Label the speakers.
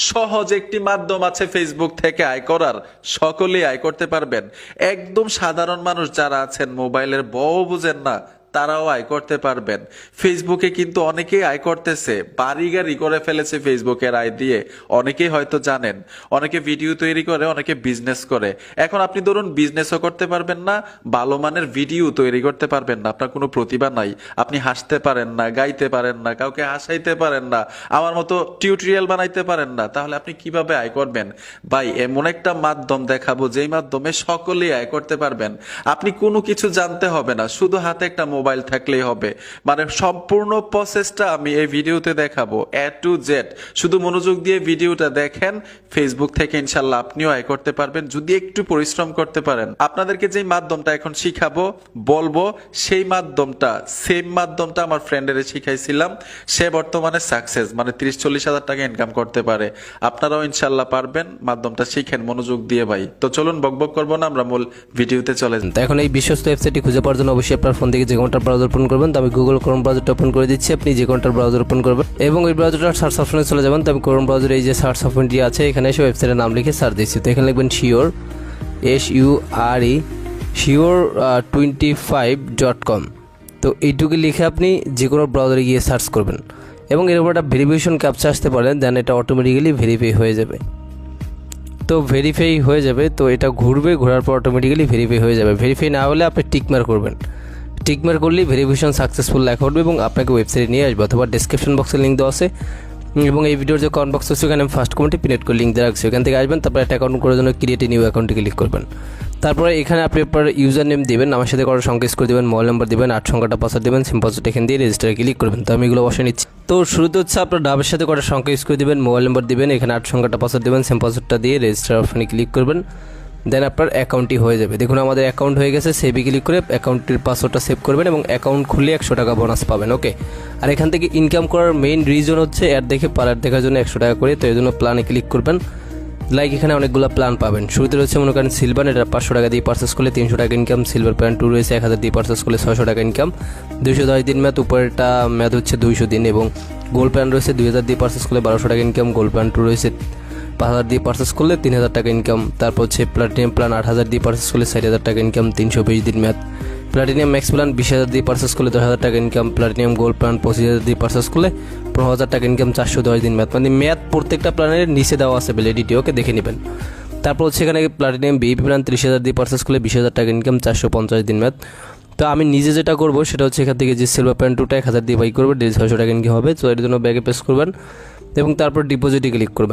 Speaker 1: সহজ একটি মাধ্যম আছে ফেসবুক থেকে আয় করার, সকলেই আয় করতে পারবেন। একদম সাধারণ মানুষ যারা আছেন, মোবাইলের বউ বুঝেন না, তারাও আয় করতে পারবেন। ফেসবুকে কিন্তু অনেকেই আয় করতেছে, বাড়ি গাড়ি করে ফেলেছে ফেসবুকের আয় দিয়ে। অনেকেই হয়তো জানেন, অনেকে ভিডিও তৈরি করে, অনেকে বিজনেস করে। এখন আপনি ধরুন বিজনেসও করতে পারবেন না, ভালো মানের ভিডিও তৈরি করতে পারবেন না, আপনার কোনো প্রতিভা নাই, আপনি হাসতে পারেন না, গাইতে পারেন না, কাউকে হাসাইতে পারেন না, আমার মতো টিউটোরিয়াল বানাইতে পারেন না, তাহলে আপনি কিভাবে আয় করবেন? ভাই, এমন একটা মাধ্যম দেখাবো যেই মাধ্যমে সকলেই আয় করতে পারবেন। আপনি কোনো কিছু জানতে হবে না, শুধু হাতে একটা মোবাইল থাকলেই হবে। মানে সম্পূর্ণ প্রসেসটা আমি এই ভিডিওতে দেখাবো, A to Z। শুধু মনোযোগ দিয়ে ভিডিওটা দেখেন, ফেসবুক থেকে ইনশাল্লাহ আপনিও আয় করতে পারবেন যদি একটু পরিশ্রম করতে পারেন। আপনাদেরকে যে মাধ্যমটা এখন শিখাবো, বলবো, সেই মাধ্যমটা, সেম মাধ্যমটা আমার ফ্রেন্ডের শিখাইছিলাম। সে বর্তমানে সাকসেস, মানে 30-40 হাজার টাকা ইনকাম করতে পারে। আপনারাও ইনশাল্লাহ পারবেন। মাধ্যমটা শিখেন মনোযোগ দিয়ে ভাই। তো চলুন বকবক করবো না, আমরা মূল ভিডিওতে চলে যাই।
Speaker 2: তো এখন এই বিশ্বস্ত ওয়েবসাইটটি খুঁজে পাওয়ার জন্য অবশ্যই আপনার ফোন থেকে যে কোনটা ব্রাউজার ওপেন করবেন। তো আমি গুগল ক্রোম ব্রাউজারটা ওপেন করে দিচ্ছি, আপনি যে কোনটা ব্রাউজার ওপেন করবেন এবং ওই ব্রাউজারটা সার্চ অপশনে চলে যাবেন। তো আমি ক্রোম ব্রাউজারে এই যে সার্চ অপশনটি আছে, এখানে এসে ওয়েবসাইটের নাম লিখে সার্চ দিচ্ছি। তো এখানে লিখবেন শিওর, SURE, Sure25.com। তো এইটুকু লিখে আপনি যে কোনো ব্রাউজারে গিয়ে সার্চ করবেন এবং এর উপর একটা ভেরিফিকেশন ক্যাপচা আসতে পারেন, দেন এটা অটোমেটিক্যালি ভেরিফাই হয়ে যাবে। তো ভেরিফাই হয়ে যাবে, তো এটা ঘুরবে, ঘোরার পর অটোমেটিক্যালি ভেরিফাই হয়ে যাবে। ভেরিফাই না হলে আপনি টিকমার করবেন, টিকমার করলেই ভেরিফিকেশন সাকসেসফুল লেখা উঠবে এবং আপনাকে ওয়েবসাইটে নিয়ে আসবে। অথবা ডেসক্রিপশন বক্সে লিঙ্ক দেওয়া আছে এবং এই ভিডিওর যে কমেন্ট বক্স আছে ওখানে আমি ফার্স্ট কমেন্টে পিনেট করে লিঙ্ক দিয়ে রাখছি, ওখান থেকে আসবেন। তারপর একটা অ্যাকাউন্ট করার জন্য ক্রিয়েট নিউ অ্যাকাউন্টে ক্লিক করবেন। তারপরে এখানে আপনি আপনার ইউজার নেম দেবেন, আমার সাথে করার সংখ্যা করে দেবেন, মোবাইল নাম্বার দেবেন, 8 সংখ্যাটা পাসওয়ার্ড দেবেন, সিম পাসওয়ার্ড এখান দিয়ে রেজিস্টারে ক্লিক করবেন। তো আমি এগুলো বসে নিচ্ছি। তো শুরুতে হচ্ছে আপনার ডাবের সাথে করার সংখ্যা করে দেবেন, মোবাইল নাম্বার দেবেন, এখানে 8 সংখ্যাটা পাসওয়ার্ড দেবেন, সিম পাসওয়ার্ডটা দিয়ে রেজিস্টার অপশনে ক্লিক করবেন। দেন আপনার অ্যাকাউন্টটি হয়ে যাবে। দেখুন আমাদের অ্যাকাউন্ট হয়ে গেছে। সেভে ক্লিক করে অ্যাকাউন্টের পাসওয়ার্ডটা সেভ করবেন এবং অ্যাকাউন্ট খুললে 100 টাকা বোনাস পাবেন। ওকে, আর এখান থেকে ইনকাম করার মেইন রিজন হচ্ছে অ্যাড দেখে পার্লার দেখার জন্য 100 টাকা করে। তো এই জন্য প্ল্যানে ক্লিক করবেন। লাইক এখানে অনেকগুলো প্ল্যান পাবেন। শুরুতে রয়েছে মনে করেন সিলভার, এটা 500 টাকা দিয়ে পারচেস করলে 300 টাকা ইনকাম। সিলভার প্ল্যান 2 রয়েছে 1000 দিয়ে পারচেস করলে 600 টাকা ইনকাম। 210 দিন ম্যাথ, উপরেরটা ম্যাথ হচ্ছে 200 দিন। এবং গোল্ড প্ল্যান রয়েছে 2000 দিয়ে পারচেস করলে 1200 টাকা ইনকাম। গোল্ড প্ল্যান 2 রয়েছে 5000 দিয়ে পারচেস করলে 3000 টাকা ইনকাম। তারপর হচ্ছে প্লাটিনিয়াম প্ল্যান 8000 দিয়ে পারচেস করলে 60,000 টাকা ইনকাম, 320 দিন ম্যাথ। প্লাটিনিয়াম ম্যাক্স প্ল্যান 20,000 দিয়ে পারচেস করলে 10,000 টাকা ইনকাম। প্লাটিনিয়াম গোল্ড প্ল্যান 25,000 দিয়ে পারচেস করলে 15,000 টাকা ইনকাম, 410 দিন ম্যাথ। মানে ম্যাথ প্রত্যেকটা প্ল্যানের নিচে দেওয়া আছে ভ্যালিডিটি, ওকে দেখে নেবেন। তারপর হচ্ছে এখানে প্লাটিনিয়াম ভিআইপি প্ল্যান 30,000 দিয়ে পারচেস করলে 20,000 টাকা ইনকাম, 450 দিন ম্যাথ। তো আমি নিজে যেটা করবো সেটা হচ্ছে এখান থেকে যে সিলভার প্ল্যান 2টা 1000 দিয়ে বাই করবো, 600 টাকা ইনকাম হবে। তো এর জন্য ব্যাগে প্রেস করবেন এবং তারপর ডিপোজিটে ক্লিক করবেন।